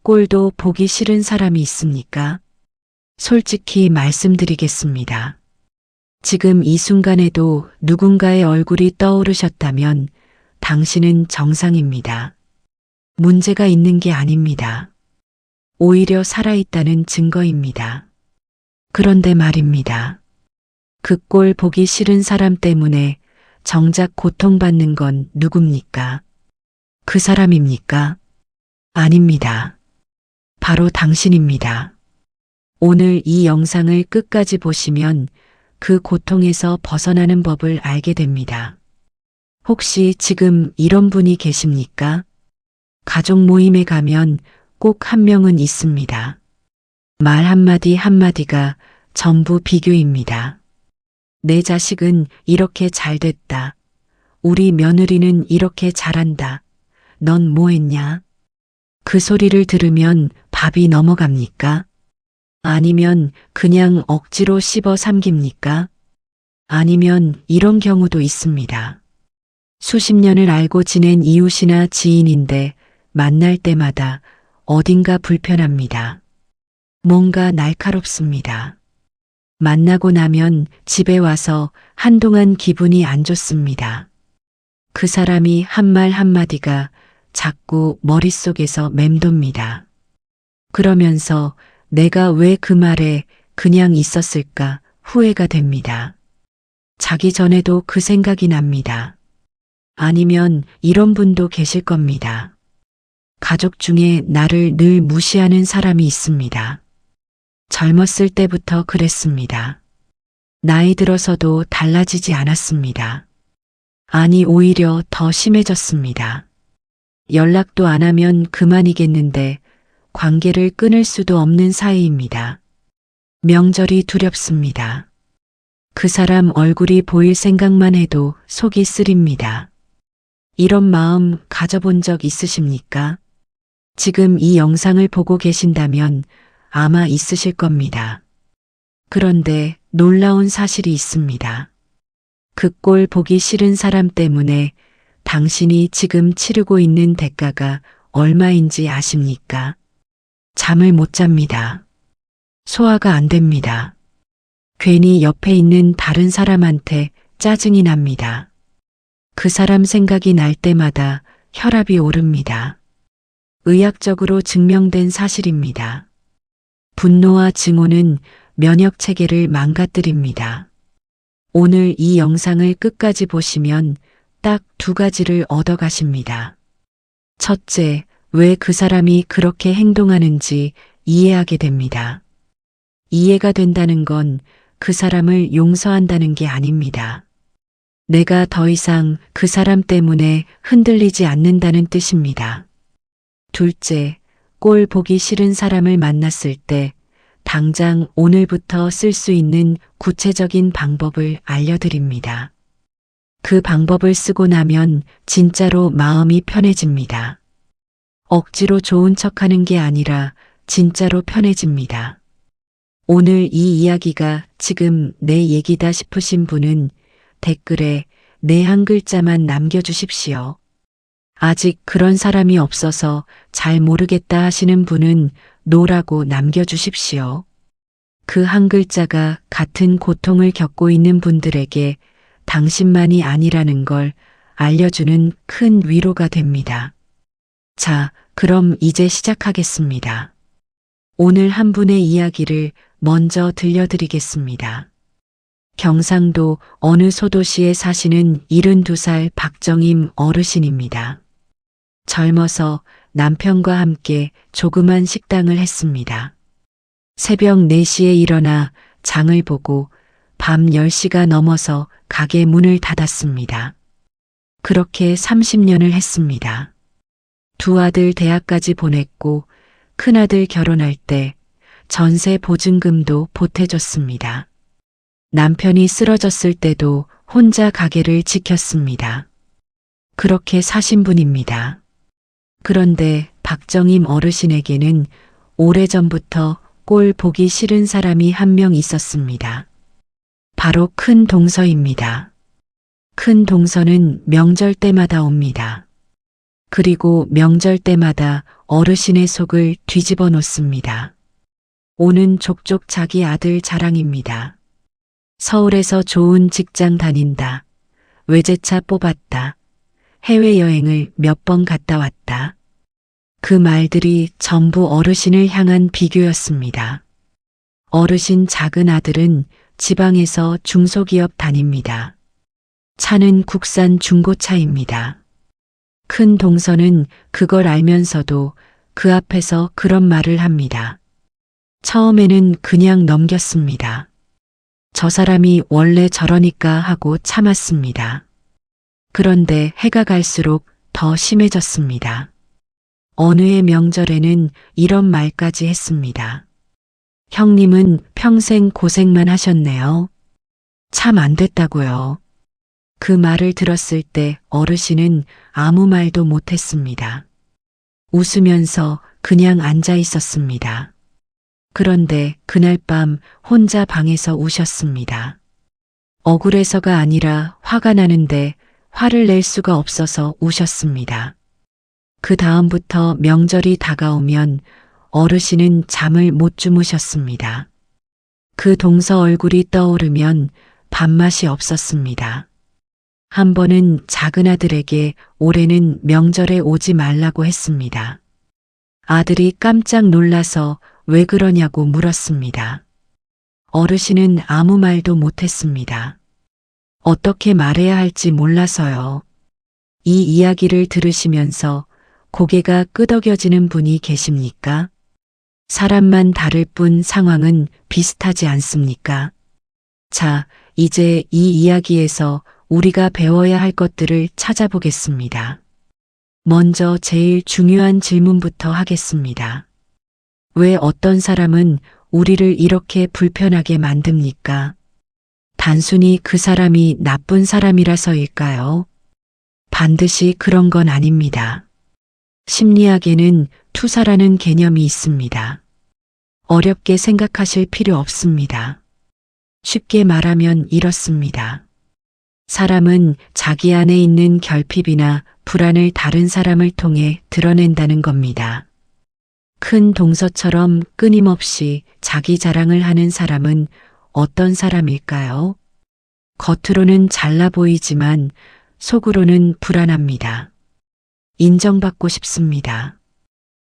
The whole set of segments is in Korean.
꼴도 보기 싫은 사람이 있습니까? 솔직히 말씀드리겠습니다. 지금 이 순간에도 누군가의 얼굴이 떠오르셨다면 당신은 정상입니다. 문제가 있는 게 아닙니다. 오히려 살아있다는 증거입니다. 그런데 말입니다. 그 꼴 보기 싫은 사람 때문에 정작 고통받는 건 누굽니까? 그 사람입니까? 아닙니다. 바로 당신입니다. 오늘 이 영상을 끝까지 보시면 그 고통에서 벗어나는 법을 알게 됩니다. 혹시 지금 이런 분이 계십니까? 가족 모임에 가면 꼭 한 명은 있습니다. 말 한마디 한마디가 전부 비교입니다. 내 자식은 이렇게 잘 됐다. 우리 며느리는 이렇게 잘한다. 넌 뭐 했냐? 그 소리를 들으면 밥이 넘어갑니까? 아니면 그냥 억지로 씹어 삼깁니까? 아니면 이런 경우도 있습니다. 수십 년을 알고 지낸 이웃이나 지인인데 만날 때마다 어딘가 불편합니다. 뭔가 날카롭습니다. 만나고 나면 집에 와서 한동안 기분이 안 좋습니다. 그 사람이 한 말 한마디가 자꾸 머릿속에서 맴돕니다. 그러면서 내가 왜 그 말에 그냥 있었을까 후회가 됩니다. 자기 전에도 그 생각이 납니다. 아니면 이런 분도 계실 겁니다. 가족 중에 나를 늘 무시하는 사람이 있습니다. 젊었을 때부터 그랬습니다. 나이 들어서도 달라지지 않았습니다. 아니, 오히려 더 심해졌습니다. 연락도 안 하면 그만이겠는데 관계를 끊을 수도 없는 사이입니다. 명절이 두렵습니다. 그 사람 얼굴이 보일 생각만 해도 속이 쓰립니다. 이런 마음 가져본 적 있으십니까? 지금 이 영상을 보고 계신다면 아마 있으실 겁니다. 그런데 놀라운 사실이 있습니다. 그 꼴 보기 싫은 사람 때문에 당신이 지금 치르고 있는 대가가 얼마인지 아십니까? 잠을 못 잡니다. 소화가 안 됩니다. 괜히 옆에 있는 다른 사람한테 짜증이 납니다. 그 사람 생각이 날 때마다 혈압이 오릅니다. 의학적으로 증명된 사실입니다. 분노와 증오는 면역 체계를 망가뜨립니다. 오늘 이 영상을 끝까지 보시면 딱 두 가지를 얻어가십니다. 첫째, 왜 그 사람이 그렇게 행동하는지 이해하게 됩니다. 이해가 된다는 건 그 사람을 용서한다는 게 아닙니다. 내가 더 이상 그 사람 때문에 흔들리지 않는다는 뜻입니다. 둘째, 꼴 보기 싫은 사람을 만났을 때 당장 오늘부터 쓸 수 있는 구체적인 방법을 알려드립니다. 그 방법을 쓰고 나면 진짜로 마음이 편해집니다. 억지로 좋은 척하는 게 아니라 진짜로 편해집니다. 오늘 이 이야기가 지금 내 얘기다 싶으신 분은 댓글에 네 한 글자만 남겨주십시오. 아직 그런 사람이 없어서 잘 모르겠다 하시는 분은 노라고 남겨주십시오. 그 한 글자가 같은 고통을 겪고 있는 분들에게 당신만이 아니라는 걸 알려주는 큰 위로가 됩니다. 자, 그럼 이제 시작하겠습니다. 오늘 한 분의 이야기를 먼저 들려드리겠습니다. 경상도 어느 소도시에 사시는 72살 박정임 어르신입니다. 젊어서 남편과 함께 조그만 식당을 했습니다. 새벽 4시에 일어나 장을 보고 밤 10시가 넘어서 가게 문을 닫았습니다. 그렇게 30년을 했습니다. 두 아들 대학까지 보냈고 큰아들 결혼할 때 전세 보증금도 보태줬습니다. 남편이 쓰러졌을 때도 혼자 가게를 지켰습니다. 그렇게 사신 분입니다. 그런데 박정임 어르신에게는 오래전부터 꼴 보기 싫은 사람이 한 명 있었습니다. 바로 큰 동서입니다. 큰 동서는 명절 때마다 옵니다. 그리고 명절 때마다 어르신의 속을 뒤집어 놓습니다. 오는 족족 자기 아들 자랑입니다. 서울에서 좋은 직장 다닌다. 외제차 뽑았다. 해외여행을 몇 번 갔다 왔다. 그 말들이 전부 어르신을 향한 비교였습니다. 어르신 작은 아들은 지방에서 중소기업 다닙니다. 차는 국산 중고차입니다. 큰 동서는 그걸 알면서도 그 앞에서 그런 말을 합니다. 처음에는 그냥 넘겼습니다. 저 사람이 원래 저러니까 하고 참았습니다. 그런데 해가 갈수록 더 심해졌습니다. 어느 해 명절에는 이런 말까지 했습니다. 형님은 평생 고생만 하셨네요. 참 안 됐다고요. 그 말을 들었을 때 어르신은 아무 말도 못했습니다. 웃으면서 그냥 앉아 있었습니다. 그런데 그날 밤 혼자 방에서 우셨습니다. 억울해서가 아니라 화가 나는데 화를 낼 수가 없어서 우셨습니다. 그 다음부터 명절이 다가오면 어르신은 잠을 못 주무셨습니다. 그 동서 얼굴이 떠오르면 밥맛이 없었습니다. 한 번은 작은 아들에게 올해는 명절에 오지 말라고 했습니다. 아들이 깜짝 놀라서 왜 그러냐고 물었습니다. 어르신은 아무 말도 못했습니다. 어떻게 말해야 할지 몰라서요. 이 이야기를 들으시면서 고개가 끄덕여지는 분이 계십니까? 사람만 다를 뿐 상황은 비슷하지 않습니까? 자, 이제 이 이야기에서 우리가 배워야 할 것들을 찾아보겠습니다. 먼저 제일 중요한 질문부터 하겠습니다. 왜 어떤 사람은 우리를 이렇게 불편하게 만듭니까? 단순히 그 사람이 나쁜 사람이라서일까요? 반드시 그런 건 아닙니다. 심리학에는 투사라는 개념이 있습니다. 어렵게 생각하실 필요 없습니다. 쉽게 말하면 이렇습니다. 사람은 자기 안에 있는 결핍이나 불안을 다른 사람을 통해 드러낸다는 겁니다. 큰 동서처럼 끊임없이 자기 자랑을 하는 사람은 어떤 사람일까요? 겉으로는 잘나 보이지만 속으로는 불안합니다. 인정받고 싶습니다.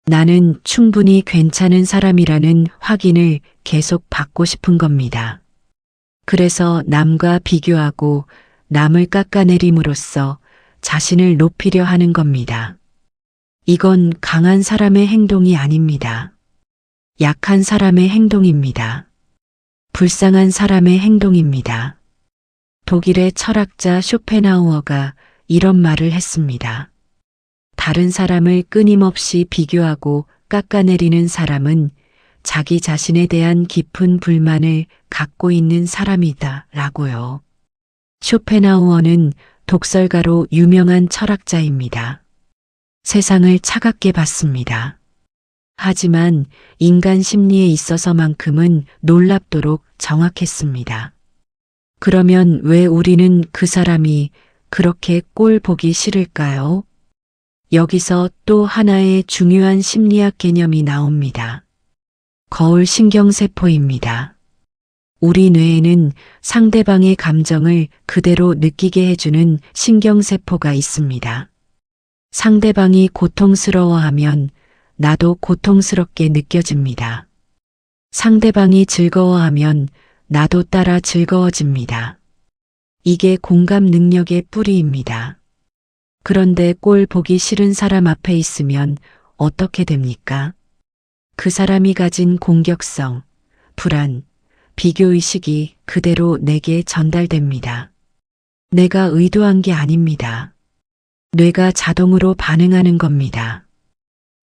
나는 충분히 괜찮은 사람이라는 확인을 계속 받고 싶은 겁니다. 그래서 남과 비교하고 남을 깎아내림으로써 자신을 높이려 하는 겁니다. 이건 강한 사람의 행동이 아닙니다. 약한 사람의 행동입니다. 불쌍한 사람의 행동입니다. 독일의 철학자 쇼펜하우어가 이런 말을 했습니다. 다른 사람을 끊임없이 비교하고 깎아내리는 사람은 자기 자신에 대한 깊은 불만을 갖고 있는 사람이다 라고요. 쇼펜하우어는 독설가로 유명한 철학자입니다. 세상을 차갑게 봤습니다. 하지만 인간 심리에 있어서만큼은 놀랍도록 정확했습니다. 그러면 왜 우리는 그 사람이 그렇게 꼴 보기 싫을까요? 여기서 또 하나의 중요한 심리학 개념이 나옵니다. 거울 신경세포입니다. 우리 뇌에는 상대방의 감정을 그대로 느끼게 해주는 신경세포가 있습니다. 상대방이 고통스러워하면 나도 고통스럽게 느껴집니다. 상대방이 즐거워하면 나도 따라 즐거워집니다. 이게 공감 능력의 뿌리입니다. 그런데 꼴 보기 싫은 사람 앞에 있으면 어떻게 됩니까? 그 사람이 가진 공격성, 불안, 비교의식이 그대로 내게 전달됩니다. 내가 의도한 게 아닙니다. 뇌가 자동으로 반응하는 겁니다.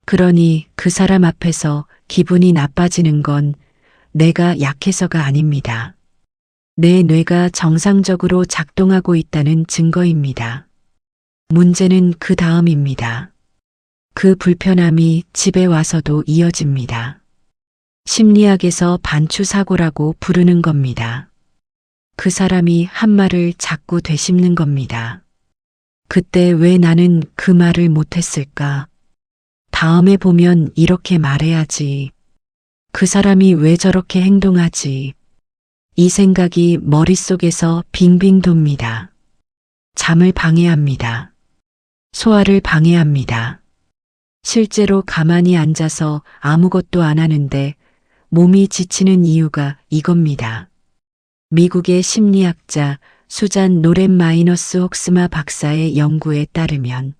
그러니 그 사람 앞에서 기분이 나빠지는 건 내가 약해서가 아닙니다. 내 뇌가 정상적으로 작동하고 있다는 증거입니다. 문제는 그 다음입니다. 그 불편함이 집에 와서도 이어집니다. 심리학에서 반추사고라고 부르는 겁니다. 그 사람이 한 말을 자꾸 되씹는 겁니다. 그때 왜 나는 그 말을 못했을까? 다음에 보면 이렇게 말해야지. 그 사람이 왜 저렇게 행동하지? 이 생각이 머릿속에서 빙빙 돕니다. 잠을 방해합니다. 소화를 방해합니다. 실제로 가만히 앉아서 아무것도 안 하는데 몸이 지치는 이유가 이겁니다. 미국의 심리학자 수잔 노렌 마이너스 혹스마 박사의 연구에 따르면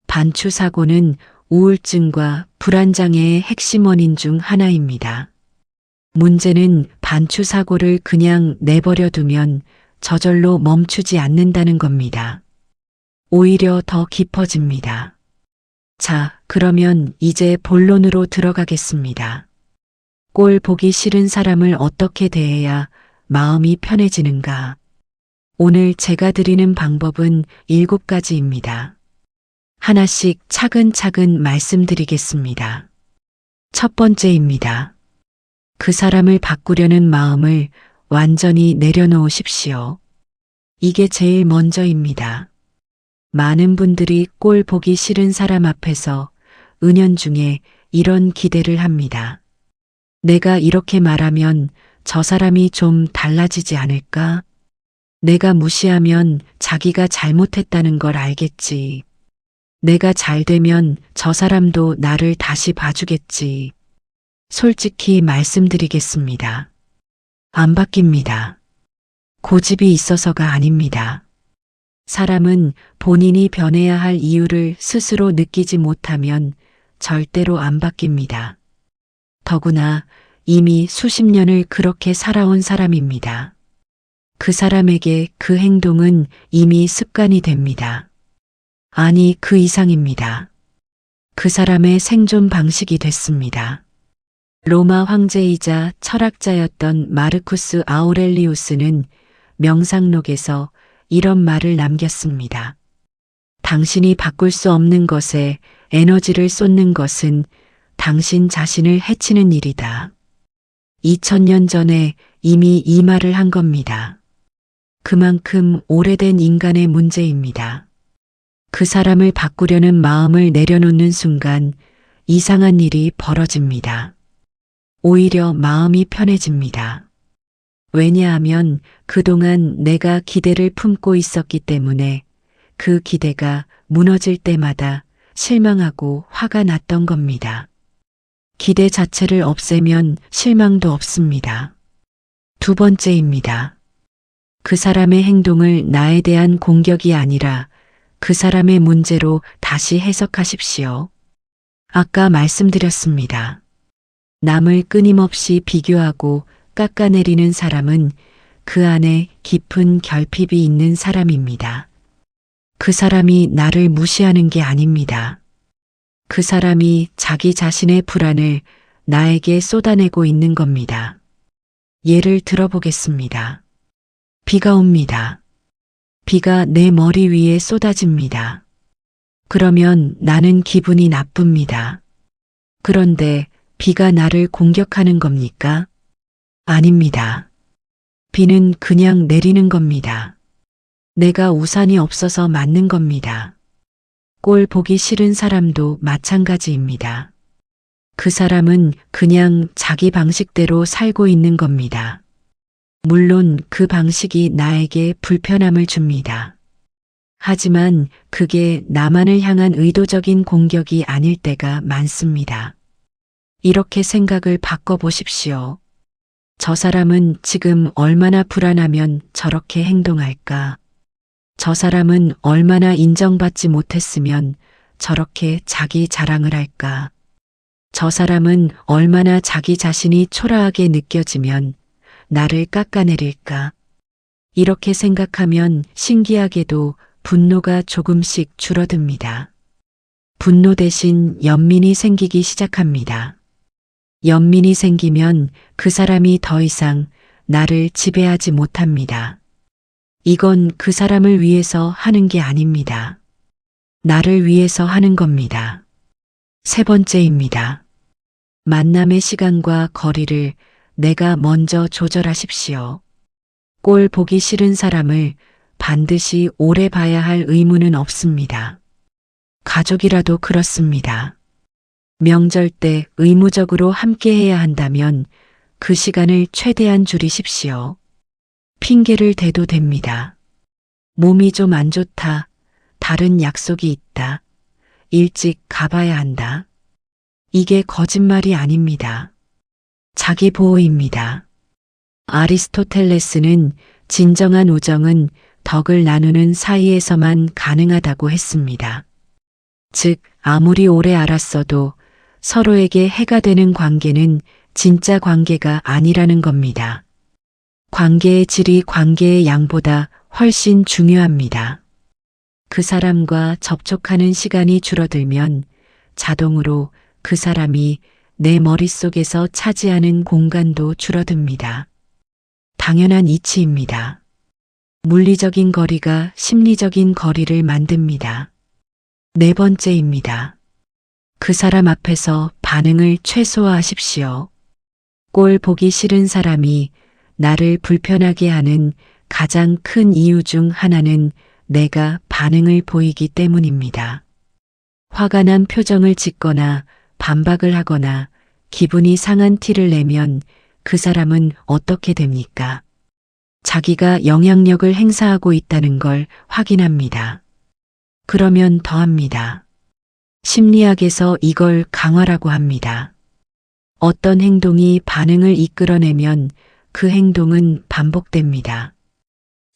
반추 사고는 우울증과 불안장애의 핵심 원인 중 하나입니다. 문제는 반추 사고를 그냥 내버려 두면 저절로 멈추지 않는다는 겁니다. 오히려 더 깊어집니다. 자, 그러면 이제 본론으로 들어가겠습니다. 꼴 보기 싫은 사람을 어떻게 대해야 마음이 편해지는가? 오늘 제가 드리는 방법은 7가지입니다. 하나씩 차근차근 말씀드리겠습니다. 첫 번째입니다. 그 사람을 바꾸려는 마음을 완전히 내려놓으십시오. 이게 제일 먼저입니다. 많은 분들이 꼴 보기 싫은 사람 앞에서 은연중에 이런 기대를 합니다. 내가 이렇게 말하면 저 사람이 좀 달라지지 않을까? 내가 무시하면 자기가 잘못했다는 걸 알겠지. 내가 잘 되면 저 사람도 나를 다시 봐주겠지. 솔직히 말씀드리겠습니다. 안 바뀝니다. 고집이 있어서가 아닙니다. 사람은 본인이 변해야 할 이유를 스스로 느끼지 못하면 절대로 안 바뀝니다. 더구나 이미 수십 년을 그렇게 살아온 사람입니다. 그 사람에게 그 행동은 이미 습관이 됩니다. 아니, 그 이상입니다. 그 사람의 생존 방식이 됐습니다. 로마 황제이자 철학자였던 마르쿠스 아우렐리우스는 명상록에서 이런 말을 남겼습니다. 당신이 바꿀 수 없는 것에 에너지를 쏟는 것은 당신 자신을 해치는 일이다. 2000년 전에 이미 이 말을 한 겁니다. 그만큼 오래된 인간의 문제입니다. 그 사람을 바꾸려는 마음을 내려놓는 순간 이상한 일이 벌어집니다. 오히려 마음이 편해집니다. 왜냐하면 그동안 내가 기대를 품고 있었기 때문에 그 기대가 무너질 때마다 실망하고 화가 났던 겁니다. 기대 자체를 없애면 실망도 없습니다. 두 번째입니다. 그 사람의 행동을 나에 대한 공격이 아니라 그 사람의 문제로 다시 해석하십시오. 아까 말씀드렸습니다. 남을 끊임없이 비교하고 깎아내리는 사람은 그 안에 깊은 결핍이 있는 사람입니다. 그 사람이 나를 무시하는 게 아닙니다. 그 사람이 자기 자신의 불안을 나에게 쏟아내고 있는 겁니다. 예를 들어보겠습니다. 비가 옵니다. 비가 내 머리 위에 쏟아집니다. 그러면 나는 기분이 나쁩니다. 그런데 비가 나를 공격하는 겁니까? 아닙니다. 비는 그냥 내리는 겁니다. 내가 우산이 없어서 맞는 겁니다. 꼴 보기 싫은 사람도 마찬가지입니다. 그 사람은 그냥 자기 방식대로 살고 있는 겁니다. 물론 그 방식이 나에게 불편함을 줍니다. 하지만 그게 나만을 향한 의도적인 공격이 아닐 때가 많습니다. 이렇게 생각을 바꿔보십시오. 저 사람은 지금 얼마나 불안하면 저렇게 행동할까? 저 사람은 얼마나 인정받지 못했으면 저렇게 자기 자랑을 할까? 저 사람은 얼마나 자기 자신이 초라하게 느껴지면 나를 깎아내릴까? 이렇게 생각하면 신기하게도 분노가 조금씩 줄어듭니다. 분노 대신 연민이 생기기 시작합니다. 연민이 생기면 그 사람이 더 이상 나를 지배하지 못합니다. 이건 그 사람을 위해서 하는 게 아닙니다. 나를 위해서 하는 겁니다. 세 번째입니다. 만남의 시간과 거리를 내가 먼저 조절하십시오. 꼴 보기 싫은 사람을 반드시 오래 봐야 할 의무는 없습니다. 가족이라도 그렇습니다. 명절 때 의무적으로 함께 해야 한다면 그 시간을 최대한 줄이십시오. 핑계를 대도 됩니다. 몸이 좀 안 좋다. 다른 약속이 있다. 일찍 가봐야 한다. 이게 거짓말이 아닙니다. 자기 보호입니다. 아리스토텔레스는 진정한 우정은 덕을 나누는 사이에서만 가능하다고 했습니다. 즉, 아무리 오래 알았어도 서로에게 해가 되는 관계는 진짜 관계가 아니라는 겁니다. 관계의 질이 관계의 양보다 훨씬 중요합니다. 그 사람과 접촉하는 시간이 줄어들면 자동으로 그 사람이 내 머릿속에서 차지하는 공간도 줄어듭니다. 당연한 이치입니다. 물리적인 거리가 심리적인 거리를 만듭니다. 네 번째입니다. 그 사람 앞에서 반응을 최소화하십시오. 꼴 보기 싫은 사람이 나를 불편하게 하는 가장 큰 이유 중 하나는 내가 반응을 보이기 때문입니다. 화가 난 표정을 짓거나 반박을 하거나 기분이 상한 티를 내면 그 사람은 어떻게 됩니까? 자기가 영향력을 행사하고 있다는 걸 확인합니다. 그러면 더합니다. 심리학에서 이걸 강화라고 합니다. 어떤 행동이 반응을 이끌어내면 그 행동은 반복됩니다.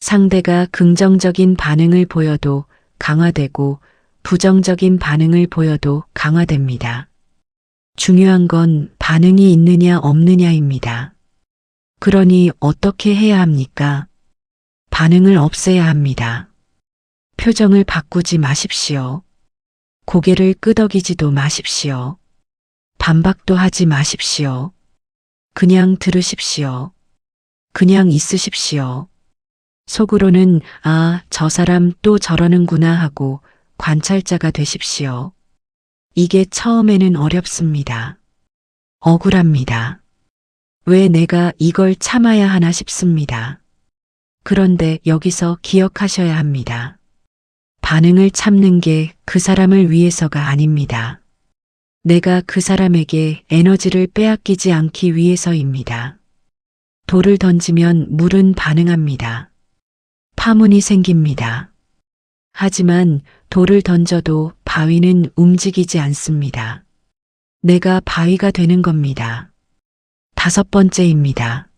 상대가 긍정적인 반응을 보여도 강화되고 부정적인 반응을 보여도 강화됩니다. 중요한 건 반응이 있느냐 없느냐입니다. 그러니 어떻게 해야 합니까? 반응을 없애야 합니다. 표정을 바꾸지 마십시오. 고개를 끄덕이지도 마십시오. 반박도 하지 마십시오. 그냥 들으십시오. 그냥 있으십시오. 속으로는 아, 저 사람 또 저러는구나 하고 관찰자가 되십시오. 이게 처음에는 어렵습니다. 억울합니다. 왜 내가 이걸 참아야 하나 싶습니다. 그런데 여기서 기억하셔야 합니다. 반응을 참는 게 그 사람을 위해서가 아닙니다. 내가 그 사람에게 에너지를 빼앗기지 않기 위해서입니다. 돌을 던지면 물은 반응합니다. 파문이 생깁니다. 하지만 돌을 던져도 바위는 움직이지 않습니다. 내가 바위가 되는 겁니다. 다섯 번째입니다.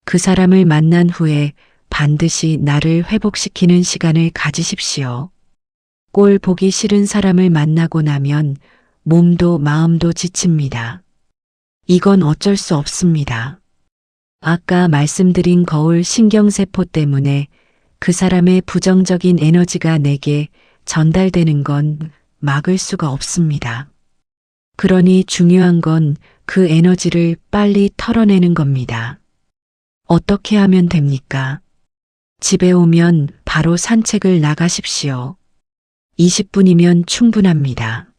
그 사람을 만난 후에 반드시 나를 회복시키는 시간을 가지십시오. 꼴 보기 싫은 사람을 만나고 나면 몸도 마음도 지칩니다. 이건 어쩔 수 없습니다. 아까 말씀드린 거울 신경세포 때문에 그 사람의 부정적인 에너지가 내게 전달되는 건 막을 수가 없습니다. 그러니 중요한 건 그 에너지를 빨리 털어내는 겁니다. 어떻게 하면 됩니까? 집에 오면 바로 산책을 나가십시오. 20분이면 충분합니다.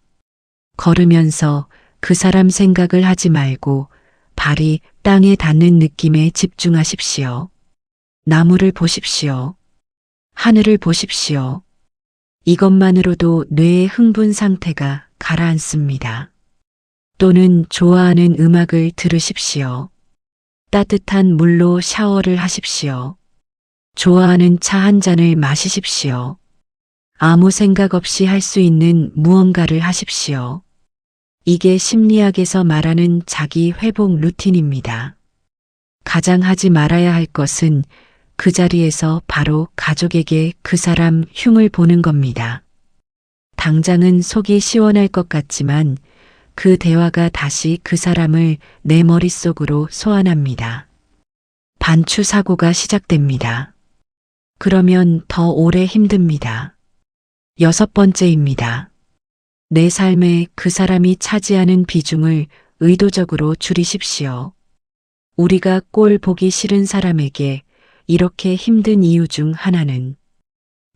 걸으면서 그 사람 생각을 하지 말고 발이 땅에 닿는 느낌에 집중하십시오. 나무를 보십시오. 하늘을 보십시오. 이것만으로도 뇌의 흥분 상태가 가라앉습니다. 또는 좋아하는 음악을 들으십시오. 따뜻한 물로 샤워를 하십시오. 좋아하는 차 한 잔을 마시십시오. 아무 생각 없이 할 수 있는 무언가를 하십시오. 이게 심리학에서 말하는 자기 회복 루틴입니다. 가장 하지 말아야 할 것은 그 자리에서 바로 가족에게 그 사람 흉을 보는 겁니다. 당장은 속이 시원할 것 같지만 그 대화가 다시 그 사람을 내 머릿속으로 소환합니다. 반추 사고가 시작됩니다. 그러면 더 오래 힘듭니다. 여섯 번째입니다. 내 삶에 그 사람이 차지하는 비중을 의도적으로 줄이십시오. 우리가 꼴 보기 싫은 사람에게 이렇게 힘든 이유 중 하나는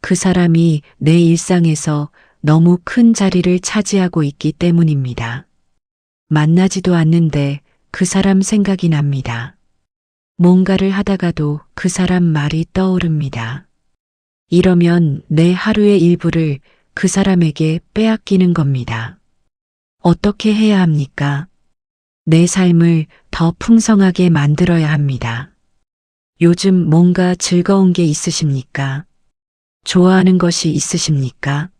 그 사람이 내 일상에서 너무 큰 자리를 차지하고 있기 때문입니다. 만나지도 않는데 그 사람 생각이 납니다. 뭔가를 하다가도 그 사람 말이 떠오릅니다. 이러면 내 하루의 일부를 그 사람에게 빼앗기는 겁니다. 어떻게 해야 합니까? 내 삶을 더 풍성하게 만들어야 합니다. 요즘 뭔가 즐거운 게 있으십니까? 좋아하는 것이 있으십니까?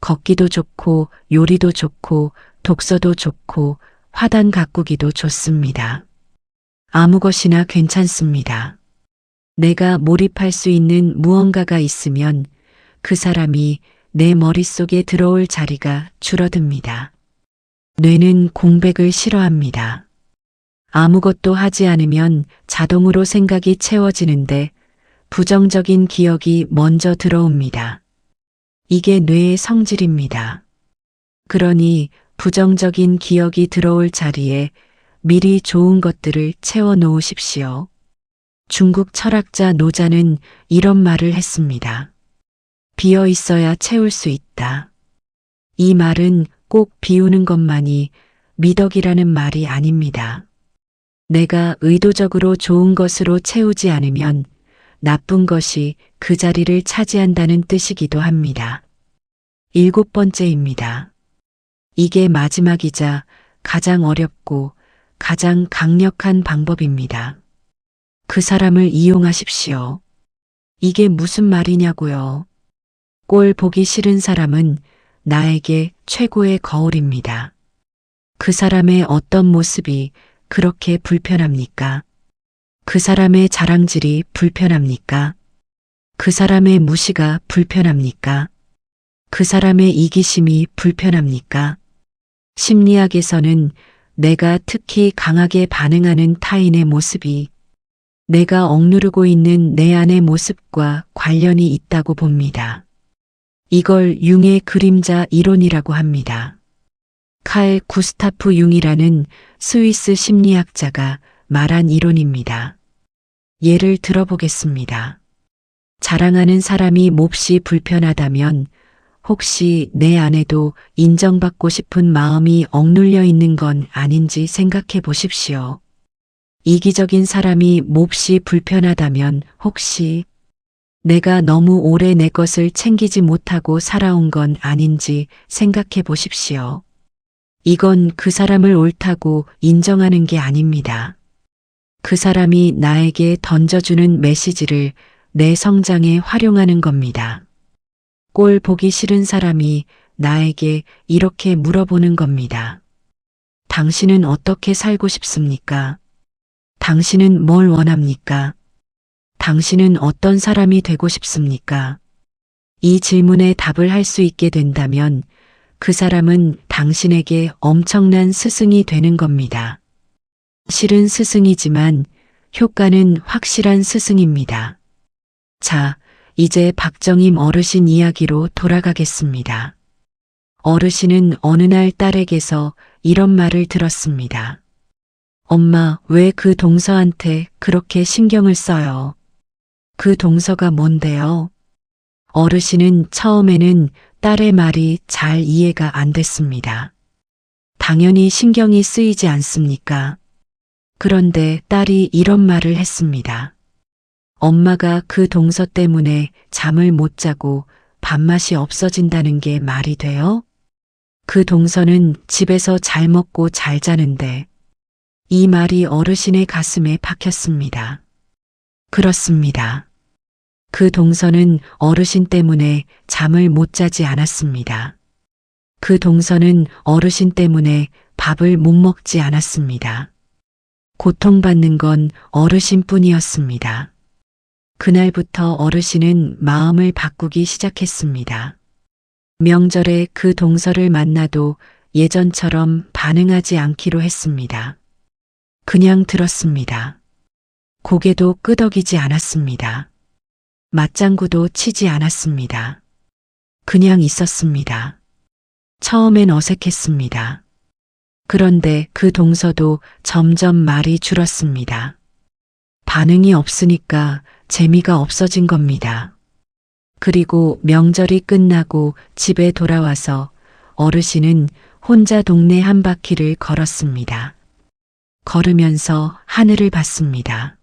걷기도 좋고, 요리도 좋고, 독서도 좋고, 화단 가꾸기도 좋습니다. 아무 것이나 괜찮습니다. 내가 몰입할 수 있는 무언가가 있으면 그 사람이 내 머릿속에 들어올 자리가 줄어듭니다. 뇌는 공백을 싫어합니다. 아무것도 하지 않으면 자동으로 생각이 채워지는데 부정적인 기억이 먼저 들어옵니다. 이게 뇌의 성질입니다. 그러니 부정적인 기억이 들어올 자리에 미리 좋은 것들을 채워 놓으십시오. 중국 철학자 노자는 이런 말을 했습니다. 비어 있어야 채울 수 있다. 이 말은 꼭 비우는 것만이 미덕이라는 말이 아닙니다. 내가 의도적으로 좋은 것으로 채우지 않으면 나쁜 것이 그 자리를 차지한다는 뜻이기도 합니다. 7번째입니다. 이게 마지막이자 가장 어렵고 가장 강력한 방법입니다. 그 사람을 이용하십시오. 이게 무슨 말이냐고요. 꼴 보기 싫은 사람은 나에게 최고의 거울입니다. 그 사람의 어떤 모습이 그렇게 불편합니까? 그 사람의 자랑질이 불편합니까? 그 사람의 무시가 불편합니까? 그 사람의 이기심이 불편합니까? 심리학에서는 내가 특히 강하게 반응하는 타인의 모습이 내가 억누르고 있는 내 안의 모습과 관련이 있다고 봅니다. 이걸 융의 그림자 이론이라고 합니다. 칼 구스타프 융이라는 스위스 심리학자가 말한 이론입니다. 예를 들어보겠습니다. 자랑하는 사람이 몹시 불편하다면 혹시 내 안에도 인정받고 싶은 마음이 억눌려 있는 건 아닌지 생각해 보십시오. 이기적인 사람이 몹시 불편하다면 혹시 내가 너무 오래 내 것을 챙기지 못하고 살아온 건 아닌지 생각해 보십시오. 이건 그 사람을 옳다고 인정하는 게 아닙니다. 그 사람이 나에게 던져주는 메시지를 내 성장에 활용하는 겁니다. 꼴 보기 싫은 사람이 나에게 이렇게 물어보는 겁니다. 당신은 어떻게 살고 싶습니까? 당신은 뭘 원합니까? 당신은 어떤 사람이 되고 싶습니까? 이 질문에 답을 할 수 있게 된다면 그 사람은 당신에게 엄청난 스승이 되는 겁니다. 실은 스승이지만 효과는 확실한 스승입니다. 자, 이제 박정임 어르신 이야기로 돌아가겠습니다. 어르신은 어느 날 딸에게서 이런 말을 들었습니다. 엄마, 왜 그 동서한테 그렇게 신경을 써요? 그 동서가 뭔데요? 어르신은 처음에는 딸의 말이 잘 이해가 안 됐습니다. 당연히 신경이 쓰이지 않습니까? 그런데 딸이 이런 말을 했습니다. 엄마가 그 동서 때문에 잠을 못 자고 밥맛이 없어진다는 게 말이 돼요? 그 동서는 집에서 잘 먹고 잘 자는데. 이 말이 어르신의 가슴에 박혔습니다. 그렇습니다. 그 동서는 어르신 때문에 잠을 못 자지 않았습니다. 그 동서는 어르신 때문에 밥을 못 먹지 않았습니다. 고통받는 건 어르신뿐이었습니다. 그날부터 어르신은 마음을 바꾸기 시작했습니다. 명절에 그 동서를 만나도 예전처럼 반응하지 않기로 했습니다. 그냥 들었습니다. 고개도 끄덕이지 않았습니다. 맞장구도 치지 않았습니다. 그냥 있었습니다. 처음엔 어색했습니다. 그런데 그 동서도 점점 말이 줄었습니다. 반응이 없으니까 재미가 없어진 겁니다. 그리고 명절이 끝나고 집에 돌아와서 어르신은 혼자 동네 한 바퀴를 걸었습니다. 걸으면서 하늘을 봤습니다.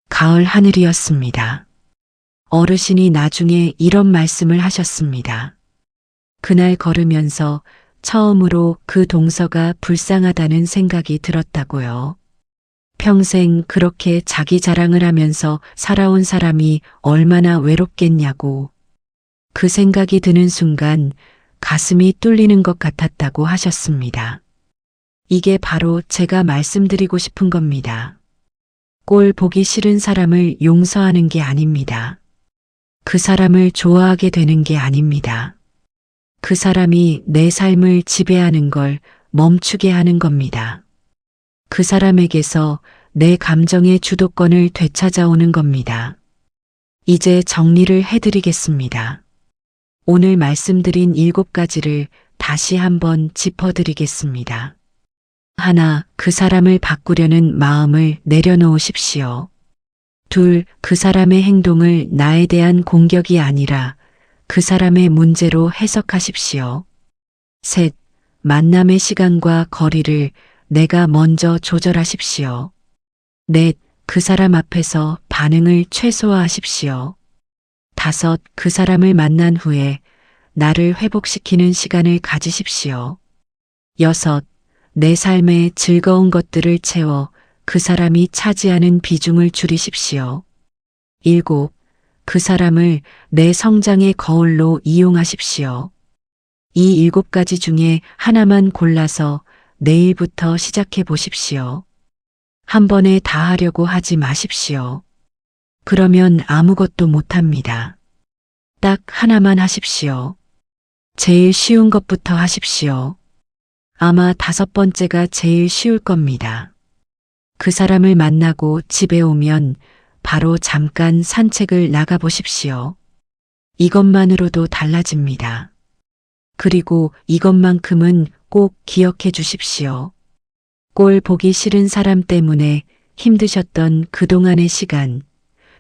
가을 하늘이었습니다. 어르신이 나중에 이런 말씀을 하셨습니다. 그날 걸으면서 처음으로 그 동서가 불쌍하다는 생각이 들었다고요. 평생 그렇게 자기 자랑을 하면서 살아온 사람이 얼마나 외롭겠냐고. 그 생각이 드는 순간 가슴이 뚫리는 것 같았다고 하셨습니다. 이게 바로 제가 말씀드리고 싶은 겁니다. 꼴 보기 싫은 사람을 용서하는 게 아닙니다. 그 사람을 좋아하게 되는 게 아닙니다. 그 사람이 내 삶을 지배하는 걸 멈추게 하는 겁니다. 그 사람에게서 내 감정의 주도권을 되찾아오는 겁니다. 이제 정리를 해드리겠습니다. 오늘 말씀드린 7가지를 다시 한번 짚어드리겠습니다. 하나, 그 사람을 바꾸려는 마음을 내려놓으십시오. 둘, 그 사람의 행동을 나에 대한 공격이 아니라 그 사람의 문제로 해석하십시오. 셋, 만남의 시간과 거리를 내가 먼저 조절하십시오. 넷, 그 사람 앞에서 반응을 최소화하십시오. 다섯, 그 사람을 만난 후에 나를 회복시키는 시간을 가지십시오. 여섯, 내 삶의 즐거운 것들을 채워 그 사람이 차지하는 비중을 줄이십시오. 일곱, 그 사람을 내 성장의 거울로 이용하십시오. 이 7가지 중에 하나만 골라서 내일부터 시작해 보십시오. 한 번에 다 하려고 하지 마십시오. 그러면 아무것도 못합니다. 딱 하나만 하십시오. 제일 쉬운 것부터 하십시오. 아마 5번째가 제일 쉬울 겁니다. 그 사람을 만나고 집에 오면 바로 잠깐 산책을 나가보십시오. 이것만으로도 달라집니다. 그리고 이것만큼은 꼭 기억해 주십시오. 꼴 보기 싫은 사람 때문에 힘드셨던 그동안의 시간,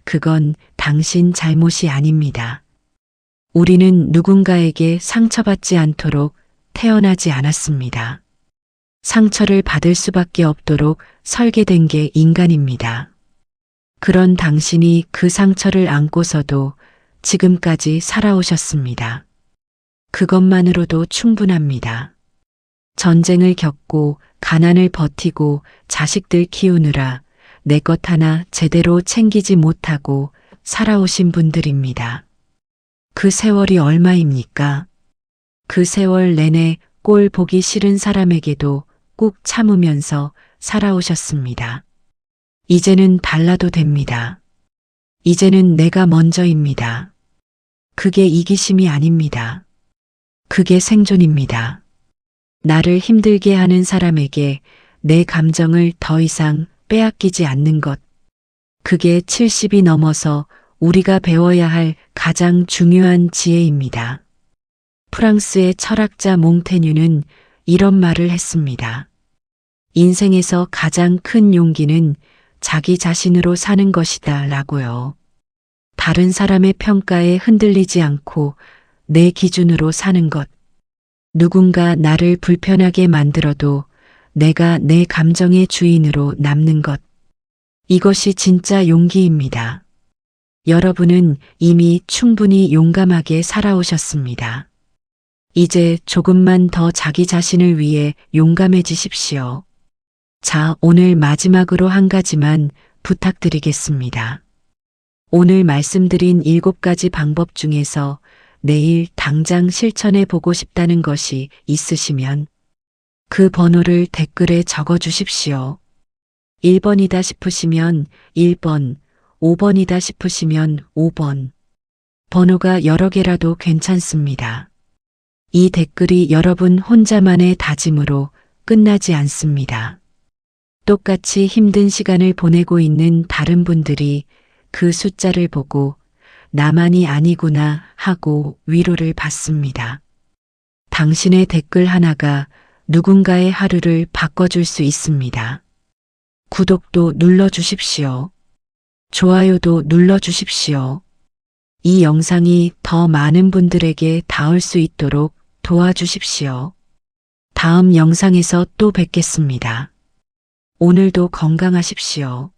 그건 당신 잘못이 아닙니다. 우리는 누군가에게 상처받지 않도록 태어나지 않았습니다. 상처를 받을 수밖에 없도록 설계된 게 인간입니다. 그런 당신이 그 상처를 안고서도 지금까지 살아오셨습니다. 그것만으로도 충분합니다. 전쟁을 겪고 가난을 버티고 자식들 키우느라 내 것 하나 제대로 챙기지 못하고 살아오신 분들입니다. 그 세월이 얼마입니까? 그 세월 내내 꼴 보기 싫은 사람에게도 꾹 참으면서 살아오셨습니다. 이제는 달라도 됩니다. 이제는 내가 먼저입니다. 그게 이기심이 아닙니다. 그게 생존입니다. 나를 힘들게 하는 사람에게 내 감정을 더 이상 빼앗기지 않는 것. 그게 70이 넘어서 우리가 배워야 할 가장 중요한 지혜입니다. 프랑스의 철학자 몽테뉴는 이런 말을 했습니다. 인생에서 가장 큰 용기는 자기 자신으로 사는 것이다 라고요. 다른 사람의 평가에 흔들리지 않고 내 기준으로 사는 것. 누군가 나를 불편하게 만들어도 내가 내 감정의 주인으로 남는 것. 이것이 진짜 용기입니다. 여러분은 이미 충분히 용감하게 살아오셨습니다. 이제 조금만 더 자기 자신을 위해 용감해지십시오. 자, 오늘 마지막으로 한 가지만 부탁드리겠습니다. 오늘 말씀드린 7가지 방법 중에서 내일 당장 실천해 보고 싶다는 것이 있으시면 그 번호를 댓글에 적어 주십시오. 1번이다 싶으시면 1번, 5번이다 싶으시면 5번. 번호가 여러 개라도 괜찮습니다. 이 댓글이 여러분 혼자만의 다짐으로 끝나지 않습니다. 똑같이 힘든 시간을 보내고 있는 다른 분들이 그 숫자를 보고 나만이 아니구나 하고 위로를 받습니다. 당신의 댓글 하나가 누군가의 하루를 바꿔줄 수 있습니다. 구독도 눌러주십시오. 좋아요도 눌러주십시오. 이 영상이 더 많은 분들에게 닿을 수 있도록 도와주십시오. 다음 영상에서 또 뵙겠습니다. 오늘도 건강하십시오.